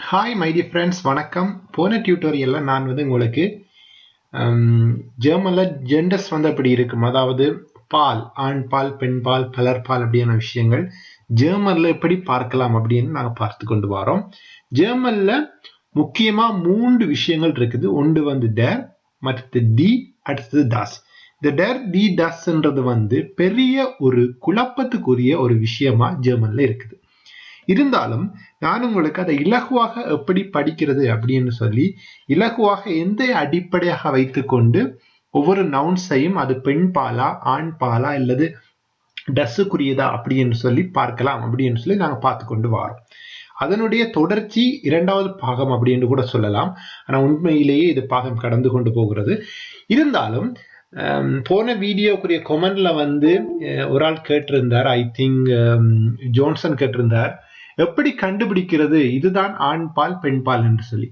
Hi my dear friends, வணக்கம். போன டியூட்டோரியலில் நான் உங்களுக்கு ஜெர்மனில் ஜெண்டர்ஸ் எப்படி இருக்கும், அதாவது பால், ஆண் பால், பெண் பால், பலர்பால் அப்படியான விஷயங்கள் ஜெர்மனில் எப்படி பார்க்கலாம் அப்படின்னு நாங்கள் பார்த்து கொண்டு வரோம். ஜெர்மனில் முக்கியமாக 3 விஷயங்கள் இருக்குது. ஒன்று டேர், மற்றது டி, அடுத்தது டாஸ். இந்த டேர் டி டாஸ்ன்றது பெரிய ஒரு குழப்பத்துக்குரிய ஒரு விஷயமா ஜெர்மனில் இருக்குது. இருந்தாலும் நான் உங்களுக்கு அதை இலகுவாக எப்படி படிக்கிறது அப்படின்னு சொல்லி, இலகுவாக எந்த அடிப்படையாக வைத்துக்கொண்டு ஒவ்வொரு நவுன்ஸையும் அது பெண் பாலா, ஆண் பாலா, அல்லது டஸ்ஸுக்குரியதா அப்படின்னு சொல்லி பார்க்கலாம் அப்படின்னு சொல்லி நாங்கள் பார்த்து கொண்டு வரோம். அதனுடைய தொடர்ச்சி 2வது பாகம் அப்படின்னு கூட சொல்லலாம். ஆனால் உண்மையிலேயே இது பாகம் கடந்து கொண்டு போகிறது. இருந்தாலும் போன வீடியோக்குரிய கொமெண்ட்ல ஒரு ஆள் கேட்டிருந்தார், ஐ திங்க் ஜோன்சன் கேட்டிருந்தார், எப்படி கண்டுபிடிக்கிறது இதுதான் ஆண் பால் பெண் பால் என்று சொல்லி.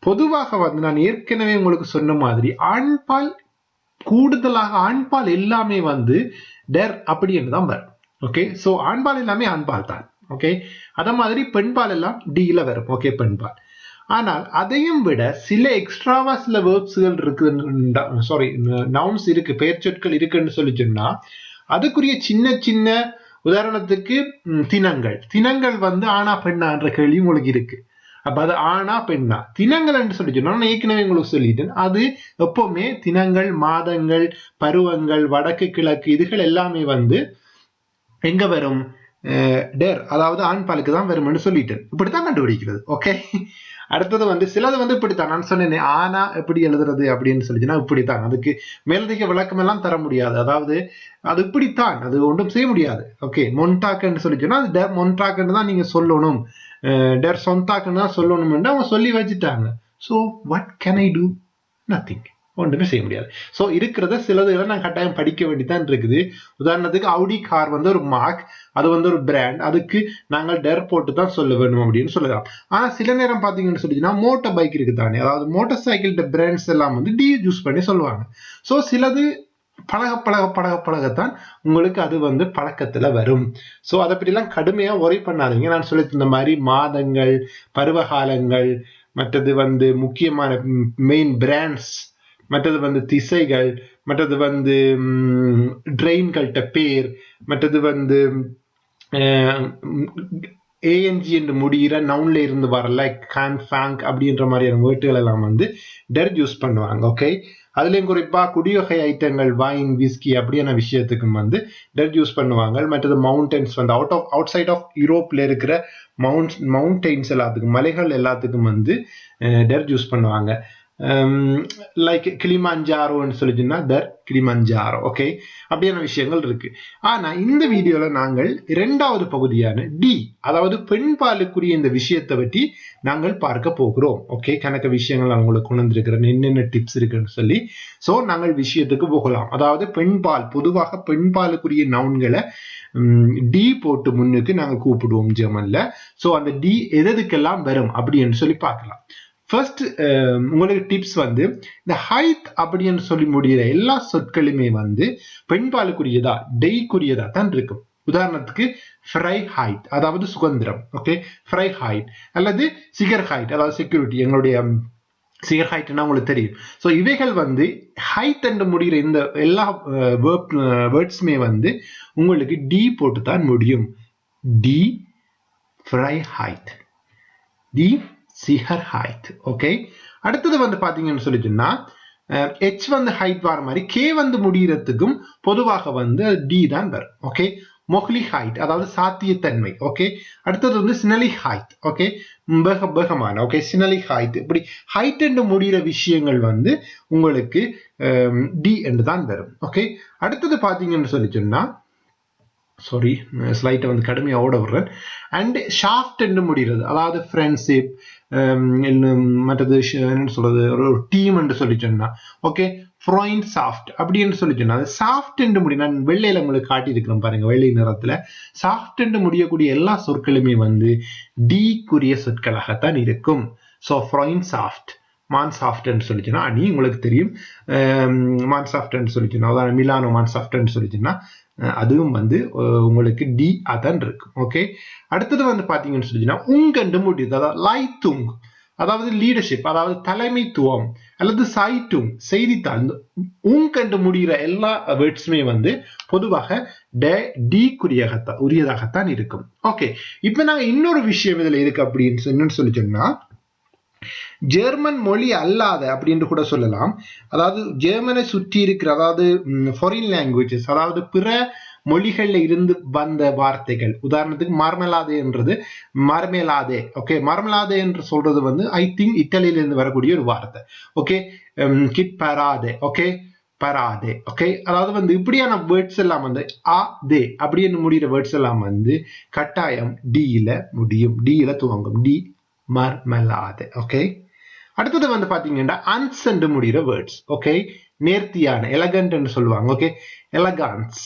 பொதுவாக நான் ஏற்கனவே உங்களுக்கு சொன்ன மாதிரி ஆண் பால் கூடுதலாக ஆண் பால் எல்லாமே டெர் அப்படி என்றுதான் வரும். ஓகே, சோ ஆண் பால் எல்லாமே ஆண் பால் தான். ஓகே, அத மாதிரி பெண் பால் எல்லாம் டில வரும். ஓகே, பெண் பால். ஆனால் அதையும் விட சில எக்ஸ்ட்ராவா சில வேர்ப்ஸ்கள் இருக்கு, சாரி நவுன்ஸ் இருக்கு, பெயர் சொற்கள் இருக்குன்னு சொல்லி சொன்னா அதுக்குரிய சின்ன சின்ன உதாரணத்துக்கு தினங்கள் ஆனா பெண்ணா என்ற கேள்வி உங்களுக்கு இருக்கு. அப்ப அது ஆனா பெண்ணா தினங்கள் என்று சொல்லி சொன்னா நான் ஏற்கனவே உங்களுக்கு சொல்லிட்டேன். அது எப்பவுமே தினங்கள், மாதங்கள், பருவங்கள், வடக்கு கிழக்கு இதுகள் எல்லாமே எங்க வரும்? டேர், அதாவது ஆண் பாலுக்கு தான் வரும்னு சொல்லிட்டேன். இப்படித்தான் கண்டுபிடிக்கிறது. ஓகே, அடுத்தது சிலது இப்படித்தான் நான் சொன்னேன். ஆனா எப்படி எழுதுறது அப்படின்னு சொல்லிச்சுன்னா இப்படித்தான். அதுக்கு மேலதிக விளக்கம் எல்லாம் தர முடியாது. அதாவது அது இப்படித்தான், அது ஒன்றும் செய்ய முடியாது. ஓகே, மொன்டாக்குன்னு சொல்லிச்சுன்னா அது டேர் மொன்டாக்குன்னு தான் நீங்க சொல்லணும், டேர் சொந்தாக்குன்னு தான் சொல்லணும்னு அவங்க சொல்லி வச்சுட்டாங்க. So what can I do? Nothing, ஒன்றுமே செய்ய முடியாது. ஸோ இருக்கிறத சிலதுகளை நான் கட்டாயம் படிக்க வேண்டிதான் இருக்குது. உதாரணத்துக்கு அவுடி கார் ஒரு மார்க், அது ஒரு பிராண்ட், அதுக்கு நாங்கள் டெர் போட்டு தான் சொல்ல வேணும் அப்படின்னு சொல்லலாம். ஆனா சில நேரம் பாத்தீங்கன்னு சொல்லிச்சுன்னா மோட்டார் பைக் இருக்கு தானே, அதாவது மோட்டார் சைக்கிள் பிராண்ட்ஸ் எல்லாம் டி யூஸ் பண்ணி சொல்லுவாங்க. ஸோ சிலது பழகத்தான் உங்களுக்கு அது பழக்கத்துல வரும். ஸோ அதை பற்றிலாம் கடுமையா ஒரே பண்ணாதீங்க. நான் சொல்லிட்டு இந்த மாதிரி மாதங்கள், பருவகாலங்கள், மற்றது முக்கியமான மெயின் பிராண்ட்ஸ், மற்றது திசைகள், மற்றது ட்ரெயின்கள்ட்ட பேர், மற்றது ஏஎன்ஜி என்று முடிகிற நவுன்ல இருந்து வர லைக் கான், ஃபேங்க் அப்படின்ற மாதிரியான வேர்டுகள் எல்லாம் டெர் யூஸ் பண்ணுவாங்க. ஓகே, அதுலயும் குறிப்பா குடிவகை ஐட்டங்கள், வைன், விஸ்கி அப்படியான விஷயத்துக்கும் டெர் யூஸ் பண்ணுவாங்க. மற்றது மவுண்டன்ஸ் அவுட் சைட் ஆஃப் யூரோப்ல இருக்கிற மவுண்டெயின்ஸ் எல்லாத்துக்கும், மலைகள் எல்லாத்துக்கும் டெர் யூஸ் பண்ணுவாங்க. லைக் கிளிமஞ்சாரோன்னு சொல்லிச்சுன்னா டெர் கிளிமஞ்சாரோ. ஓகே, அப்படியான விஷயங்கள் இருக்கு. ஆனா இந்த வீடியோல நாங்கள் 2வது பகுதியான டி, அதாவது பெண் பாலுக்குரிய இந்த விஷயத்தை பற்றி நாங்கள் பார்க்க போகிறோம். ஓகே, கணக்கு விஷயங்கள் நான் உங்களுக்கு கொண்டு வந்திருக்கிறேன், என்னென்ன டிப்ஸ் இருக்குன்னு சொல்லி. சோ நாங்கள் விஷயத்துக்கு போகலாம். அதாவது பெண் பால், பொதுவாக பெண் பாலுக்குரிய நவுன்களை டி போட்டு முன்னுக்கு நாங்கள் கூப்பிடுவோம் ஜெர்மன்ல. சோ அந்த டி எதுக்கெல்லாம் வரும் அப்படின்னு சொல்லி பார்க்கலாம். ஃபர்ஸ்ட் உங்களுக்கு டிப்ஸ் இந்த ஹைட் அப்படின்னு சொல்லி முடிகிற எல்லா சொற்களுமே பெண் பாலுக்குரியதா, டெய்க்குரியதா தான் இருக்கும். உதாரணத்துக்கு ஃப்ரை ஹைட், அதாவது சுதந்திரம். ஓகே, ஃப்ரை ஹைட், அல்லது சிகர் ஹைட், அதாவது செக்யூரிட்டி. எங்களுடைய சிகர் ஹைட்னா உங்களுக்கு தெரியும். ஸோ இவைகள் ஹைட் என்று முடிகிற இந்த எல்லா வேர்ட்ஸுமே உங்களுக்கு டி போட்டு தான் முடியும். டி ஃப்ரை ஹைட், டி சிகர் ஹைட். ஓகே, அடுத்தது பாத்தீங்கன்னு சொல்லிட்டுன்னா ஹெச் ஹைட் வர மாதிரி கே முடிகிறதுக்கும் பொதுவாக டி தான் வரும். ஓகே, மொஹ்லி ஹைட், அதாவது சாத்தியத்தன்மை. ஓகே, அடுத்தது சினலி ஹைட். ஓகே, பேகமான. ஓகே, சினலி ஹைட். இப்படி ஹைட் என்று முடிகிற விஷயங்கள் உங்களுக்கு டி என்று தான் வரும். ஓகே, அடுத்தது பாத்தீங்கன்னு சொல்லி சொன்னா, சாரி ஸ்லைட்டை கடுமையா ஓட விடுறேன். அண்ட் ஷாஃப்ட் என்று முடிகிறது, அதாவது ஃப்ரெண்ட்ஷிப், மற்றது என்ன சொல்றது, ஒரு டீம் என்று சொல்லி சொன்னா. ஓகே, ஃப்ராயின் சாஃப்ட் அப்படின்னு சொல்லி சொன்னா, அது சாஃப்ட் என்று முடி, நான் வெள்ளையில உங்களுக்கு காட்டியிருக்கிறேன் பாருங்க, வெள்ளை நிறத்துல. சாஃப்ட் என்று முடியக்கூடிய எல்லா சொற்களுமே டி-குரிய சொற்களாகத்தான் இருக்கும். ஸோ ஃப்ராயின் சாஃப்ட், மான்சாஃப்ட்னு சொல்லிச்சுன்னா அணி உங்களுக்கு தெரியும். மான்சாஃப்ட்னு சொல்லிச்சுன்னா, அதாவது மிலானோ மான்சாஃப்ட்னு சொல்லிச்சுன்னா அதுவும் வந்து உங்களுக்கு டி அதான் இருக்கும். ஓகே, அடுத்தது வந்து பாத்தீங்கன்னு சொல்லிச்சுன்னா உங்கண்டு முடியுது, அதாவது லைத்துங், அதாவது லீடர்ஷிப், அதாவது தலைமைத்துவம், அல்லது சைட்டுங் செய்தித்தாள். உங்கண்டு முடிகிற எல்லா வேர்ட்ஸுமே வந்து பொதுவாக உரியதாகத்தான் இருக்கும். ஓகே, இப்ப நாங்க இன்னொரு விஷயம் இதுல இருக்கு அப்படின்னு என்னன்னு சொல்லி சொன்னா, ஜெர்மன் மொழி அல்லாத அப்படின்னு கூட சொல்லலாம். அதாவது ஜெர்மனை சுற்றி இருக்கிற, அதாவது ஃபாரின் லாங்குவேஜஸ், அதாவது பிற மொழிகள்ல இருந்து வந்த வார்த்தைகள். உதாரணத்துக்கு மார்மெலாதேன்றது மார்மேலாதே. ஓகே, மார்மலாதே என்று சொல்றது வந்து ஐ திங்க் இத்தாலியில இருந்து வரக்கூடிய ஒரு வார்த்தை. ஓகே, கிட் பராதே. ஓகே, பராதே. ஓகே, அதாவது வந்து இப்படியான வேர்ட்ஸ் எல்லாம் வந்து ஆ தே அப்படின்னு முடிகிற வேர்ட்ஸ் எல்லாம் வந்து கட்டாயம் டியில முடியும், டியில துவங்கும். டி மார்மலாதே. ஓகே, அடுத்தது வந்து பாத்தீங்கன்னா அன்சென்ட் முடிகிற வேர்ட்ஸ். ஓகே, நேர்த்தியான, எலகண்ட் என்று சொல்லுவாங்க. ஓகே, எலகான்ஸ்,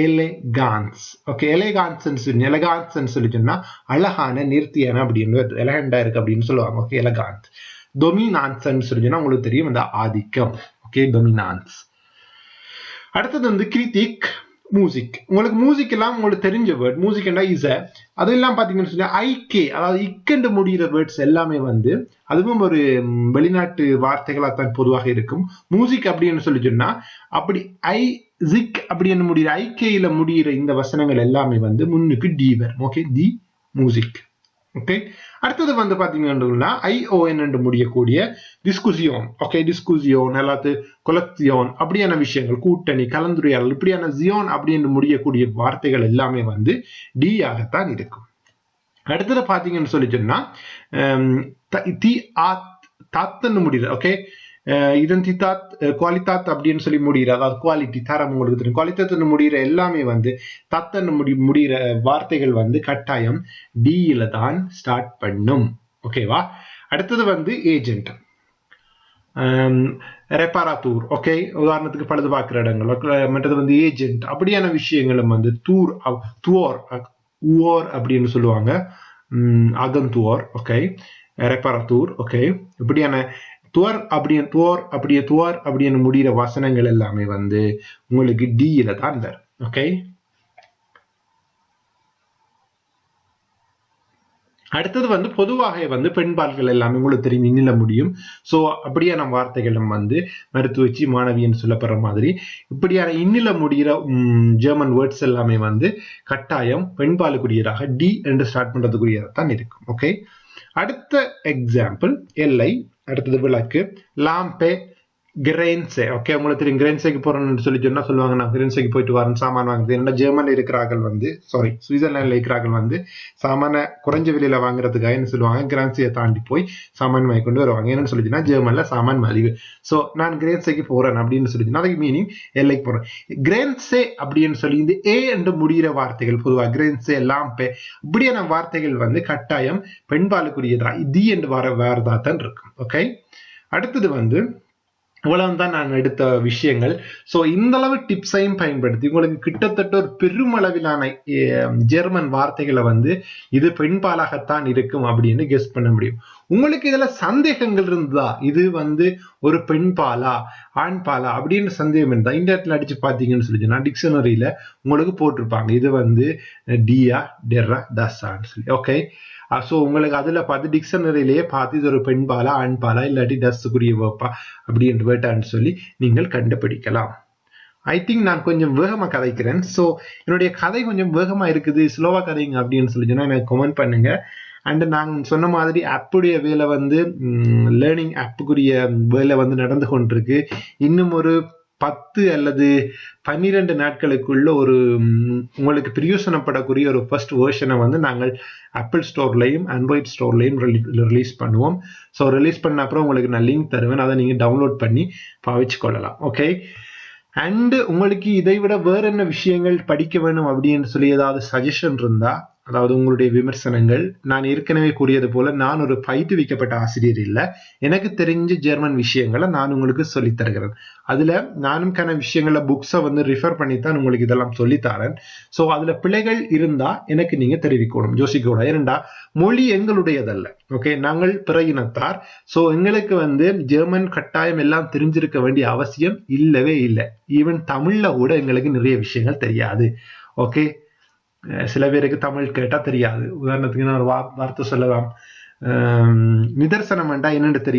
எலகான்ஸ். ஓகே, எலகான்ஸ் சொல்லி சொன்னா அழகான, நேர்த்தியான அப்படின்னு, எலகண்டா இருக்கு அப்படின்னு சொல்லுவாங்க. ஓகே, எலகான்ஸ். டொமினான்ஸ் சொல்லி சொன்னா உங்களுக்கு தெரியும், இந்த ஆதிக்கம். ஓகே, டொமினான்ஸ். அடுத்தது வந்து கிரிட்டிக், மியூசிக். உங்களுக்கு மியூசிக் எல்லாம் உங்களுக்கு தெரிஞ்ச வேர்ட். மியூசிக் என்ன இச, அது எல்லாம் பாத்தீங்கன்னு சொல்லி ஐகே, அதாவது இக்கண்டு முடிகிற வேர்ட்ஸ் எல்லாமே வந்து அதுவும் ஒரு வெளிநாட்டு வார்த்தைகளா தான் பொதுவாக இருக்கும். மியூசிக் அப்படின்னு சொல்லி சொன்னா அப்படி ஐ ஜிக் அப்படின்னு முடிகிற, ஐகேல முடிகிற இந்த வசனங்கள் எல்லாமே வந்து முன்னுக்கு டி வரும். Okay, the music. ஓகே, அடுத்தது வந்து பாத்தீங்கன்னா ஐஓஎன் என்று முடியக்கூடிய டிஸ்குசியோன். ஓகே, டிஸ்குசியோன் அல்லது கொலக்சியோன் அப்படியான விஷயங்கள், கூட்டணி, கலந்துரையாடல், இப்படியான ஜியோன் அப்படின்னு முடியக்கூடிய வார்த்தைகள் எல்லாமே வந்து டி ஆகத்தான் இருக்கும். அடுத்தது பாத்தீங்கன்னு சொல்லி சொன்னா தாத்தன்னு முடியுது. ஓகே, இதன்திதாத், குவாலிதாத் அப்படின்னு சொல்லி முடிகிற, அதாவது குவாலிட்டி, தரம். உங்களுக்கு தெரியும், குவாலிதாத்னு முடிகிற எல்லாமே வந்து தத்தன்னு முடிகிற வார்த்தைகள் வந்து கட்டாயம் டியில தான் ஸ்டார்ட் பண்ணும். ஓகேவா? அடுத்தது வந்து ஏஜென்ட், ரெப்பாராத்தூர். ஓகே, உதாரணத்துக்கு பழுது பார்க்கிற இடங்கள். மற்றது வந்து ஏஜென்ட் அப்படியான விஷயங்களும் வந்து தூர், துவோர், உவோர் அப்படின்னு சொல்லுவாங்க, அகந்துவோர். ஓகே, ரெப்பாராத்தூர். ஓகே, இப்படியான துவர் அப்படின்னு முடிகிற வசனங்கள் எல்லாமே வந்து உங்களுக்கு டியில தான் வரும். ஓகே, அடுத்தது வந்து பொதுவாக வந்து பெண்பால்கள் எல்லாமே உங்களுக்கு தெரியும் இன்னில முடியும். சோ அப்படியான வார்த்தைகளும் வந்து மருத்துவச்சி, மாணவின்னு சொல்லப்படுற மாதிரி இப்படியான இன்னில முடிகிற ஜெர்மன் வேர்ட்ஸ் எல்லாமே வந்து கட்டாயம் பெண்பாலுக்குரியதாக டி என்று ஸ்டார்ட் பண்றதுக்குரியதாக தான் இருக்கும். ஓகே, அடுத்த எக்ஸாம்பிள் எல்லை, அடுத்தது விளக்கு, லாம்பே, கிரென்ஸே. ஓகே, உங்களுக்கு தெரியும் கிரென்ஸேக்கு போறோம்னு சொல்லி சொன்னா சொல்லுவாங்க, நான் கிரென்ஸேக்கு போயிட்டு வரேன் சாமான் வாங்குறது. என்னன்னா ஜெர்மன்ல இருக்கிறார்கள் வந்து, சாரி சுவிட்சர்லாந்துல இருக்கிறார்கள் வந்து சாமான குறைஞ்ச விலையில வாங்குறதுக்காக என்ன சொல்லுவாங்க, கிரென்ஸையை தாண்டி போய் சாமான் வாங்கி கொண்டு வருவாங்க. என்னன்னு சொல்லிச்சுன்னா ஜெர்மன்ல சாமான் மலிவு. சோ நான் கிரென்ஸேக்கு போறேன் அப்படின்னு சொல்லிச்சுன்னா அதுக்கு மீனிங் எல்லைக்கு போறேன். கிரென்ஸே அப்படின்னு சொல்லி இந்த ஏ என்று முடிகிற வார்த்தைகள், பொதுவாக கிரென்ஸே, லாம்பே இப்படியான வார்த்தைகள் வந்து கட்டாயம் பெண்பாலுக்குரியதா தி என்று வரதான் இருக்கும். ஓகே, அடுத்தது வந்து இவ்வளவுதான் நான் எடுத்த விஷயங்கள். சோ இந்த அளவு டிப்ஸையும் பயன்படுத்தி உங்களுக்கு கிட்டத்தட்ட ஒரு பெருமளவிலான ஜெர்மன் வார்த்தைகளை வந்து இது பெண்பாலாகத்தான் இருக்கும் அப்படின்னு கெஸ் பண்ண முடியும். உங்களுக்கு இதுல சந்தேகங்கள் இருந்தா, இது வந்து ஒரு பெண்பாலா ஆண்பாலா அப்படின்னு சந்தேகம் இருந்தா இன்டர்நெட்ல அடிச்சு பாத்தீங்கன்னு சொல்லிச்சுன்னா டிக்ஷனரியில உங்களுக்கு போட்டிருப்பாங்க இது வந்து டியா, டெர்ரா, தசான்னு சொல்லி. ஓகே, சோ உங்களுக்கு அதுல பார்த்து டிக்ஷனரியிலேயே பார்த்து இது ஒரு பெண்பாலா ஆண்பாலா இல்லாட்டி டஸ்க்குரிய வேப்பா அப்படின்னு வேட்டான்னு சொல்லி நீங்கள் கண்டுபிடிக்கலாம். ஐ திங்க் நான் கொஞ்சம் வேகமா கதைக்கிறேன். சோ என்னுடைய கதை கொஞ்சம் வேகமா இருக்குது, ஸ்லோவா கதைங்க அப்படின்னு சொல்லி சொன்னா எனக்கு கமெண்ட் பண்ணுங்க. அண்ட் நாங்க சொன்ன மாதிரி ஆப்புடைய வேலை வந்து லேர்னிங் ஆப்புக்குரிய வேலை வந்து நடந்து கொண்டிருக்கு. இன்னும் ஒரு 10 அல்லது 12 நாட்களுக்குள்ள ஒரு உங்களுக்கு பிரயோசனப்படக்கூடிய ஒரு ஃபர்ஸ்ட் வெர்ஷனை வந்து நாங்கள் ஆப்பிள் ஸ்டோர்லையும் ஆண்ட்ராய்ட் ஸ்டோர்லையும் ரிலீஸ் பண்ணுவோம். ஸோ ரிலீஸ் பண்ண அப்புறம் உங்களுக்கு நான் லிங்க் தருவேன், அதை நீங்க டவுன்லோட் பண்ணி பாவிச்சு கொள்ளலாம். ஓகே, அண்ட் உங்களுக்கு இதை விட வேற என்ன விஷயங்கள் படிக்க வேணும் அப்படின்னு சொல்லி ஏதாவது சஜஷன் இருந்தா அதாவது உங்களுடைய விமர்சனங்கள். நான் ஏற்கனவே கூறியது போல நான் ஒரு பயிற்றுவிக்கப்பட்ட ஆசிரியர் இல்லை. எனக்கு தெரிஞ்ச ஜெர்மன் விஷயங்களை நான் உங்களுக்கு சொல்லித் தருகிறேன். அதுல நானும் விஷயங்கள புக்ஸை ரிஃபர் பண்ணித்தான் உங்களுக்கு இதெல்லாம் சொல்லித்தரேன். ஸோ அதுல பிழைகள் இருந்தா எனக்கு நீங்க தெரிவிக்கணும், யோசிக்கக்கூடாது. ஏனென்றா மொழி எங்களுடையதல்ல. ஓகே, நாங்கள் பிற இனத்தார். ஸோ எங்களுக்கு ஜெர்மன் கட்டாயம் எல்லாம் தெரிஞ்சிருக்க வேண்டிய அவசியம் இல்லவே இல்லை. ஈவன் தமிழ்ல கூட எங்களுக்கு நிறைய விஷயங்கள் தெரியாது. ஓகே, சில பேருக்கு தமிழ் கேட்டா தெரியாது. உதாரணத்துக்கு நான் ஒரு வார்த்தை சொல்லலாம், நிதர்சனம் வேண்டா என்னன்னு தெரியும்.